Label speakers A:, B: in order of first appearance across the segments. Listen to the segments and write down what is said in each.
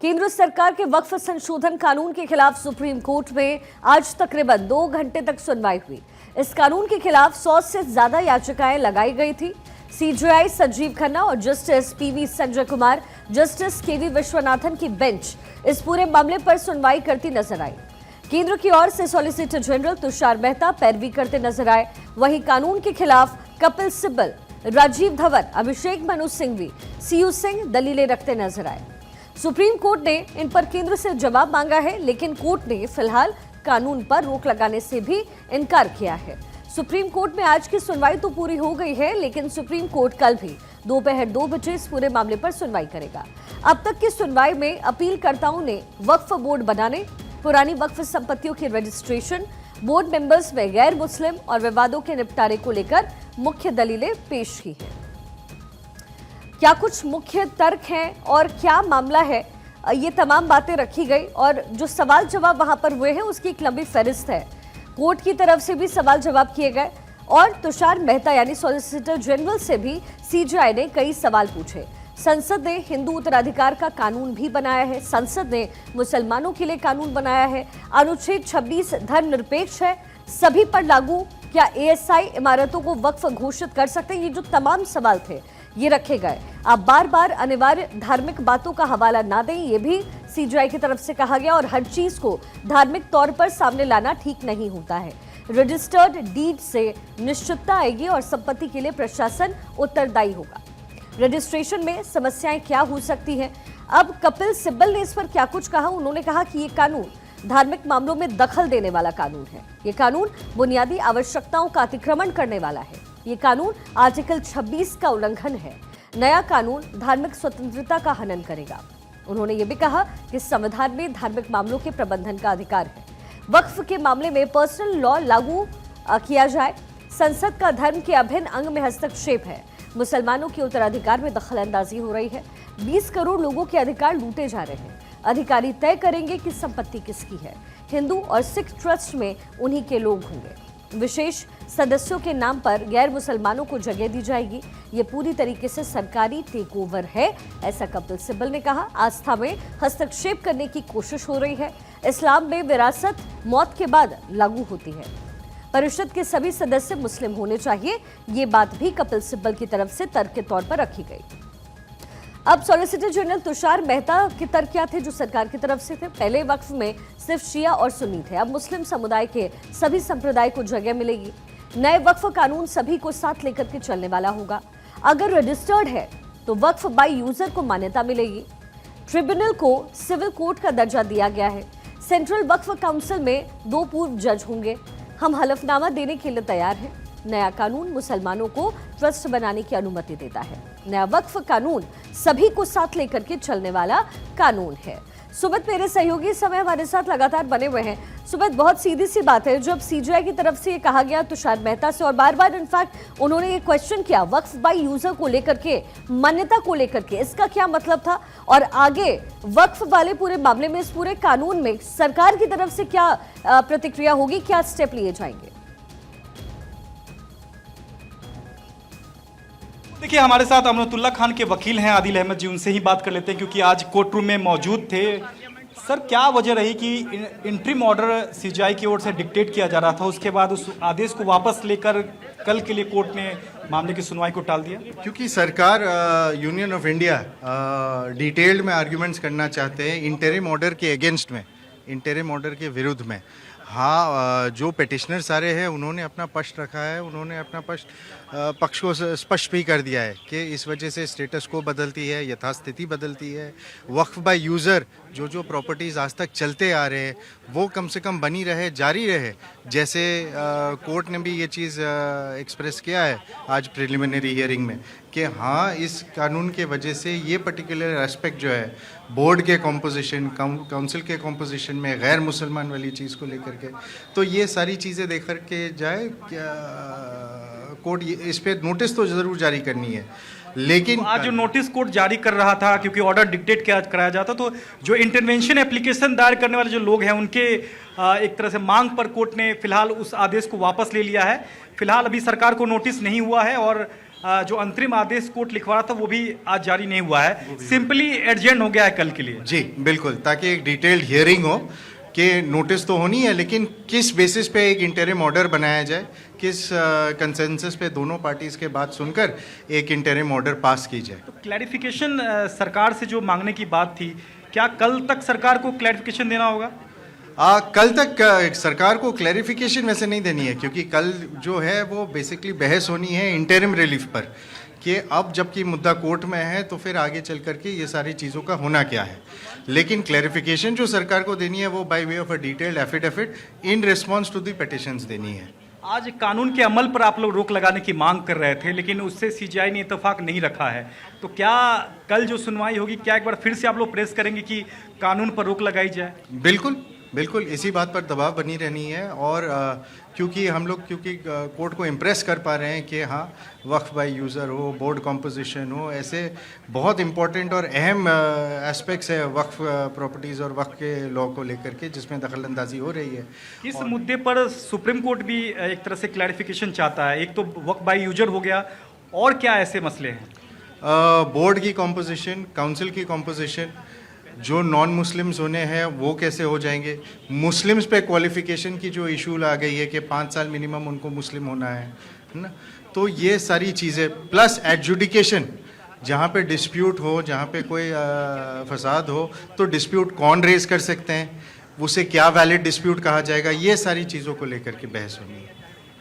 A: केंद्र सरकार के वक्फ संशोधन कानून के खिलाफ सुप्रीम कोर्ट में आज तकरीबन 2 घंटे तक सुनवाई हुई। इस कानून के खिलाफ 100 से ज्यादा याचिकाएं लगाई गई थी। सीजेआई संजीव खन्ना और justice PV Sanjay Kumar, justice KV Viswanathan की बेंच इस पूरे मामले पर सुनवाई करती नजर आई। केंद्र की ओर से सॉलिसिटर जनरल तुषार मेहता पैरवी करते नजर आए। वहीं कानून के खिलाफ कपिल सिब्बल, राजीव धवन, अभिषेक मनु सिंघवी, सीयू सिंह दलीलें रखते नजर आए। सुप्रीम कोर्ट ने इन पर केंद्र से जवाब मांगा है, लेकिन कोर्ट ने फिलहाल कानून पर रोक लगाने से भी इनकार किया है। सुप्रीम कोर्ट में आज की सुनवाई तो पूरी हो गई है, लेकिन सुप्रीम कोर्ट कल भी दोपहर 2 बजे इस पूरे मामले पर सुनवाई करेगा। अब तक की सुनवाई में अपीलकर्ताओं ने वक्फ बोर्ड बनाने, पुरानी वक्फ संपत्तियों की रजिस्ट्रेशन, बोर्ड मेंबर्स में गैर मुस्लिम और विवादों के निपटारे को लेकर मुख्य दलीलें पेश की हैं। क्या कुछ मुख्य तर्क हैं और क्या मामला है, ये तमाम बातें रखी गई और जो सवाल जवाब वहां पर हुए हैं उसकी एक लंबी फहरिस्त है। कोर्ट की तरफ से भी सवाल जवाब किए गए और तुषार मेहता यानी सॉलिसिटर जनरल से भी सीजेआई ने कई सवाल पूछे। संसद ने हिंदू उत्तराधिकार का कानून भी बनाया है। संसद ने मुसलमानों के लिए कानून बनाया है। अनुच्छेद 26 धर्मनिरपेक्ष है, सभी पर लागू। क्या एएसआई इमारतों को वक्फ घोषित कर सकते हैं? ये जो तमाम सवाल थे ये रखे गए। आप बार बार अनिवार्य धार्मिक बातों का हवाला ना दें, ये भी सीजेआई की तरफ से कहा गया। और हर चीज को धार्मिक तौर पर सामने लाना ठीक नहीं होता है। रजिस्टर्ड डीड से निश्चितता आएगी और संपत्ति के लिए प्रशासन उत्तरदायी होगा। रजिस्ट्रेशन में समस्याएं क्या हो सकती हैं? अब कपिल सिब्बल ने इस पर क्या कुछ कहा। उन्होंने कहा कि ये कानून धार्मिक मामलों में दखल देने वाला कानून है। ये कानून बुनियादी आवश्यकताओं का अतिक्रमण करने वाला है। ये कानून आर्टिकल 26 का उल्लंघन है। नया कानून धार्मिक स्वतंत्रता का हनन करेगा। उन्होंने ये भी कहा कि संविधान में धार्मिक मामलों के प्रबंधन का अधिकार है। वक्फ के मामले में पर्सनल लॉ लागू किया जाए। संसद का धर्म के अभिन्न अंग में हस्तक्षेप है। मुसलमानों के उत्तराधिकार में दखलंदाजी हो रही है। 20 करोड़ लोगों के अधिकार लूटे जा रहे हैं। अधिकारी तय करेंगे कि संपत्ति किसकी है। हिंदू और सिख ट्रस्ट में उन्हीं के लोग होंगे। विशेष सदस्यों के नाम पर गैर मुसलमानों को जगह दी जाएगी। ये पूरी तरीके से सरकारी टेक ओवर है, ऐसा कपिल सिब्बल ने कहा। आस्था में हस्तक्षेप करने की कोशिश हो रही है। इस्लाम में विरासत मौत के बाद लागू होती है। परिषद के सभी सदस्य मुस्लिम होने चाहिए। ये बात भी कपिल सिब्बल की तरफ से तर्क के तौर पर रखी गई। अब सॉलिसिटर जनरल तुषार मेहता के तर्क क्या थे जो सरकार की तरफ से थे? पहले वक्फ में सिर्फ शिया और सुन्नी थे, अब मुस्लिम समुदाय के सभी संप्रदाय को जगह मिलेगी। नए वक्फ कानून सभी को साथ लेकर के चलने वाला होगा। अगर रजिस्टर्ड है तो वक्फ बाय यूजर को मान्यता मिलेगी। ट्रिब्यूनल को सिविल कोर्ट का दर्जा दिया गया है। सेंट्रल वक्फ काउंसिल में 2 पूर्व जज होंगे। हम हलफनामा देने के लिए तैयार हैं। नया कानून मुसलमानों को ट्रस्ट बनाने की अनुमति देता है। नया वक्फ कानून सभी को साथ लेकर के चलने वाला कानून है। सुमित मेरे सहयोगी इस समय हमारे साथ लगातार बने हुए हैं। सुमित, बहुत सीधी सी बात है, जब सीजेआई की तरफ से ये कहा गया तुषार मेहता से और बार बार इनफैक्ट उन्होंने ये क्वेश्चन किया वक्फ बाय यूजर को लेकर के, मान्यता को लेकर के, इसका क्या मतलब था और आगे वक्फ वाले पूरे मामले में, इस पूरे कानून में सरकार की तरफ से क्या प्रतिक्रिया होगी, क्या स्टेप लिए जाएंगे?
B: देखिए, हमारे साथ अमनतुल्लाह खान के वकील हैं आदिल अहमद जी, उनसे ही बात कर लेते हैं क्योंकि आज कोर्ट रूम में मौजूद थे। सर, क्या वजह रही कि इंटरिम ऑर्डर सीजेआई की ओर से डिक्टेट किया जा रहा था, उसके बाद उस आदेश को वापस लेकर कल के लिए कोर्ट ने मामले की सुनवाई को टाल दिया?
C: क्योंकि सरकार यूनियन ऑफ इंडिया डिटेल्ड में आर्ग्यूमेंट्स करना चाहते हैं इंटरिम ऑर्डर के अगेंस्ट में, इंटरिम ऑर्डर के विरुद्ध में। हाँ, जो पिटिशनर सारे हैं उन्होंने अपना पक्ष रखा है, उन्होंने अपना पक्ष को स्पष्ट भी कर दिया है कि इस वजह से स्टेटस को बदलती है, यथास्थिति बदलती है। वक्फ बाय यूज़र जो प्रॉपर्टीज़ आज तक चलते आ रहे हैं वो कम से कम बनी रहे, जारी रहे। जैसे कोर्ट ने भी ये चीज़ एक्सप्रेस किया है आज प्रिलिमिनरी हियरिंग में कि हाँ, इस कानून के वजह से ये पर्टिकुलर एस्पेक्ट जो है बोर्ड के कॉम्पोजिशन, काउंसिल के कॉम्पोजिशन में गैर मुसलमान वाली चीज़ को लेकर के, तो ये सारी चीज़ें देख कर के जाए। क्या कोर्ट इस पे नोटिस तो ज़रूर जारी करनी है, लेकिन
B: आज जो नोटिस कोर्ट जारी कर रहा था क्योंकि ऑर्डर डिक्टेट कराया जाता, तो जो इंटरवेंशन एप्लीकेशन दायर करने वाले जो लोग हैं उनके एक तरह से मांग पर कोर्ट ने फिलहाल उस आदेश को वापस ले लिया है। फिलहाल अभी सरकार को नोटिस नहीं हुआ है और जो अंतरिम आदेश कोर्ट लिखवा रहा था वो भी आज जारी नहीं हुआ है, सिंपली एडजेंट हो गया है कल के लिए।
C: जी बिल्कुल, ताकि एक डिटेल्ड हियरिंग हो कि नोटिस तो होनी है, लेकिन किस बेसिस पे एक इंटरिम ऑर्डर बनाया जाए, किस कंसेंसस पे दोनों पार्टीज के बात सुनकर एक इंटरिम ऑर्डर पास की जाए।
B: तो क्लैरिफिकेशन सरकार से जो मांगने की बात थी, क्या कल तक सरकार को क्लैरिफिकेशन देना होगा?
C: कल तक सरकार को क्लैरिफिकेशन वैसे नहीं देनी है, क्योंकि कल जो है वो बेसिकली बहस होनी है इंटरिम रिलीफ पर, कि अब जबकि मुद्दा कोर्ट में है तो फिर आगे चल करके ये सारी चीज़ों का होना क्या है। लेकिन क्लैरिफिकेशन जो सरकार को देनी है वो by way of a detailed affidavit in response to the petitions देनी है।
B: आज कानून के अमल पर आप लोग रोक लगाने की मांग कर रहे थे, लेकिन उससे सीजीआई ने इत्तेफाक नहीं रखा है, तो क्या कल जो सुनवाई होगी, क्या एक बार फिर से आप लोग प्रेस करेंगे कि कानून पर रोक लगाई जाए?
C: बिल्कुल बिल्कुल, इसी बात पर दबाव बनी रहनी है। और क्योंकि हम लोग कोर्ट को इम्प्रेस कर पा रहे हैं कि हाँ, वक्फ बाय यूज़र हो, बोर्ड कॉम्पोजिशन हो, ऐसे बहुत इंपॉर्टेंट और अहम एस्पेक्ट्स है वक्फ प्रॉपर्टीज़ और वक्फ के लॉ को लेकर के, जिसमें दखलंदाजी हो रही है।
B: इस मुद्दे पर सुप्रीम कोर्ट भी एक तरह से क्लैरिफिकेशन चाहता है। एक तो वक्फ बाय यूजर हो गया, और क्या ऐसे मसले हैं?
C: बोर्ड की कॉम्पोजिशन, काउंसिल की कॉम्पोजिशन, जो नॉन मुस्लिम्स होने हैं वो कैसे हो जाएंगे, मुस्लिम्स पे क्वालिफिकेशन की जो इशू आ गई है कि 5 साल मिनिमम उनको मुस्लिम होना है ना, तो ये सारी चीज़ें, प्लस एडजुडिकेशन, जहाँ पे डिस्प्यूट हो, जहाँ पे कोई फसाद हो, तो डिस्प्यूट कौन रेज कर सकते हैं, उसे क्या वैलिड डिस्प्यूट कहा जाएगा, ये सारी चीज़ों को लेकर के बहस होनी है।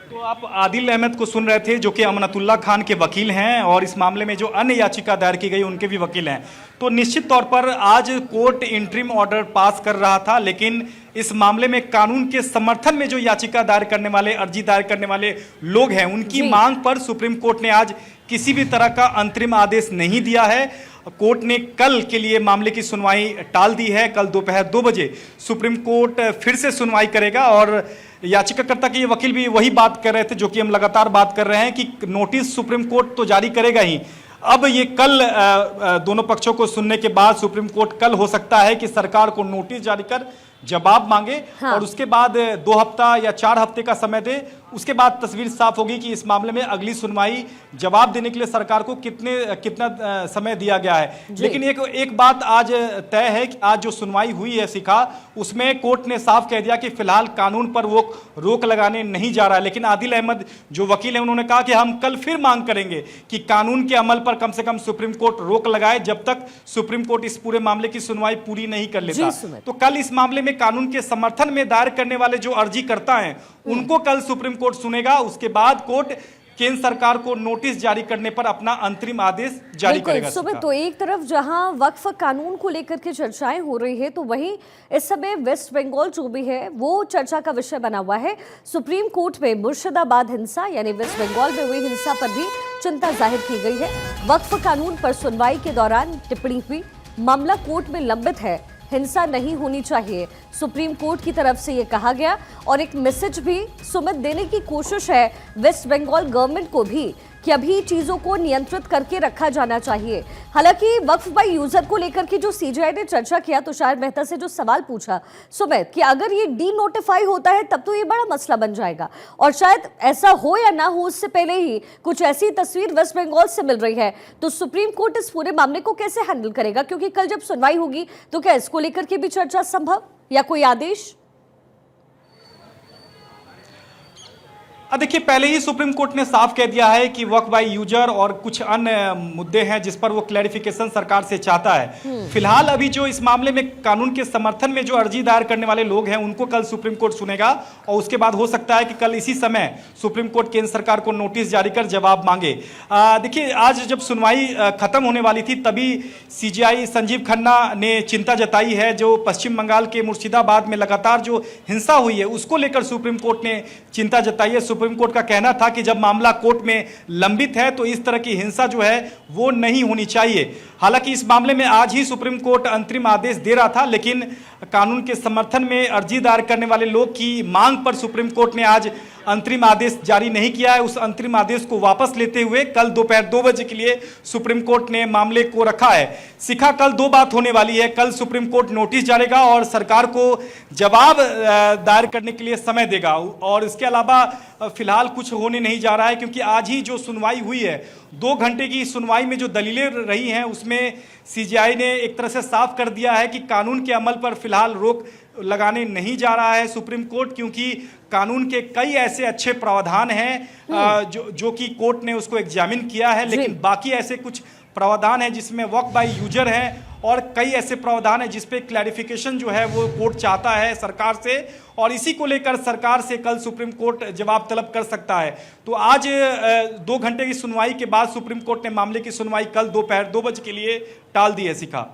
B: तो आप आदिल अहमद को सुन रहे थे, जो कि अमनतुल्लाह खान के वकील हैं और इस मामले में जो अन्य याचिका दायर की गई उनके भी वकील हैं। तो निश्चित तौर पर आज कोर्ट इंटरिम ऑर्डर पास कर रहा था, लेकिन इस मामले में कानून के समर्थन में जो याचिका दायर करने वाले, अर्जी दायर करने वाले लोग हैं, उनकी मांग पर सुप्रीम कोर्ट ने आज किसी भी तरह का अंतरिम आदेश नहीं दिया है। कोर्ट ने कल के लिए मामले की सुनवाई टाल दी है। कल दोपहर 2 बजे सुप्रीम कोर्ट फिर से सुनवाई करेगा और याचिकाकर्ता के ये वकील भी वही बात कर रहे थे जो कि हम लगातार बात कर रहे हैं कि नोटिस सुप्रीम कोर्ट तो जारी करेगा ही। अब ये कल दोनों पक्षों को सुनने के बाद सुप्रीम कोर्ट कल हो सकता है कि सरकार को नोटिस जारी कर जवाब मांगे, हाँ। और उसके बाद 2 हफ्ता या 4 हफ्ते का समय दे। उसके बाद तस्वीर साफ होगी कि इस मामले में अगली सुनवाई जवाब देने के लिए सरकार को कितना समय दिया गया है। लेकिन एक बात आज तय है कि आज जो सुनवाई हुई है शिखा, उसमें कोर्ट ने साफ कह दिया कि फिलहाल कानून पर वो रोक लगाने नहीं जा रहा है। लेकिन आदिल अहमद जो वकील है, उन्होंने कहा कि हम कल फिर मांग करेंगे कि कानून के अमल पर कम से कम सुप्रीम कोर्ट रोक लगाए, जब तक सुप्रीम कोर्ट इस पूरे मामले की सुनवाई पूरी नहीं कर लेता। तो कल इस मामले में कानून के समर्थन में दायर करने वाले जो अर्जी करता है, उनको कल सुप्रीम कोर्ट सुनेगा। उसके बाद कोर्ट केंद्र सरकार को नोटिस जारी करने पर अपना अंतरिम आदेश जारी करेगा।
A: सुमित, तो एक तरफ जहां वक्फ कानून को लेकर के चर्चाएं हो रही है, तो वहीं इस समय वेस्ट बंगाल जो भी है वो चर्चा का विषय बना हुआ है। सुप्रीम कोर्ट में मुर्शिदाबाद हिंसा यानी वेस्ट बंगाल में हुई हिंसा पर भी चिंता जाहिर की गई है। वक्फ कानून पर सुनवाई के दौरान टिप्पणी हुई, मामला कोर्ट में लंबित है, हिंसा नहीं होनी चाहिए, सुप्रीम कोर्ट की तरफ से ये कहा गया। और एक मैसेज भी सुमित देने की कोशिश है वेस्ट बंगाल गवर्नमेंट को भी कि अभी चीजों को नियंत्रित करके रखा जाना चाहिए। हालांकि वक्फ बाय यूजर को लेकर के जो सीजीआई ने चर्चा किया, तुषार मेहता से जो सवाल पूछा सुमित कि अगर ये डी नोटिफाई होता है तब तो ये बड़ा मसला बन जाएगा, और शायद ऐसा हो या ना हो उससे पहले ही कुछ ऐसी तस्वीर वेस्ट बंगाल से मिल रही है। तो सुप्रीम कोर्ट इस पूरे मामले को कैसे हैंडल करेगा, क्योंकि कल जब सुनवाई होगी तो क्या इसको लेकर के भी चर्चा संभव या कोई आदेश?
B: देखिए, पहले ही सुप्रीम कोर्ट ने साफ कह दिया है कि वक्फ बाय यूजर और कुछ अन्य मुद्दे हैं जिस पर वो क्लैरिफिकेशन सरकार से चाहता है। फिलहाल अभी जो इस मामले में कानून के समर्थन में जो अर्जी दायर करने वाले लोग हैं, उनको कल सुप्रीम कोर्ट सुनेगा और उसके बाद हो सकता है कि कल इसी समय सुप्रीम कोर्ट केंद्र सरकार को नोटिस जारी कर जवाब मांगे। देखिए, आज जब सुनवाई खत्म होने वाली थी तभी सीजीआई संजीव खन्ना ने चिंता जताई है। जो पश्चिम बंगाल के मुर्शिदाबाद में लगातार जो हिंसा हुई है उसको लेकर सुप्रीम कोर्ट ने चिंता जताई है। सुप्रीम कोर्ट का कहना था कि जब मामला कोर्ट में लंबित है तो इस तरह की हिंसा जो है वो नहीं होनी चाहिए। हालांकि इस मामले में आज ही सुप्रीम कोर्ट अंतरिम आदेश दे रहा था, लेकिन कानून के समर्थन में अर्जी दायर करने वाले लोग की मांग पर सुप्रीम कोर्ट ने आज अंतरिम आदेश जारी नहीं किया है, उस अंतरिम आदेश को वापस लेते हुए कल दोपहर 2 बजे के लिए सुप्रीम कोर्ट ने मामले को रखा है। शिखा, कल दो बात होने वाली है। कल सुप्रीम कोर्ट नोटिस जारेगा और सरकार को जवाब दायर करने के लिए समय देगा, और इसके अलावा फिलहाल कुछ होने नहीं जा रहा है, क्योंकि आज ही जो सुनवाई हुई है, 2 घंटे की सुनवाई में जो दलीलें रही हैं उसमें सीजेआई ने एक तरह से साफ कर दिया है कि कानून के अमल पर फिलहाल रोक लगाने नहीं जा रहा है सुप्रीम कोर्ट, क्योंकि कानून के कई ऐसे अच्छे प्रावधान हैं जो कि कोर्ट ने उसको एग्जामिन किया है, लेकिन बाकी ऐसे कुछ प्रावधान है जिसमें वर्क बाय यूजर है, और कई ऐसे प्रावधान है जिस पे क्लैरिफिकेशन जो है वो कोर्ट चाहता है सरकार से, और इसी को लेकर सरकार से कल सुप्रीम कोर्ट जवाब तलब कर सकता है। तो आज 2 घंटे की सुनवाई के बाद सुप्रीम कोर्ट ने मामले की सुनवाई कल दोपहर 2 बजे के लिए टाल दी है। शिखा।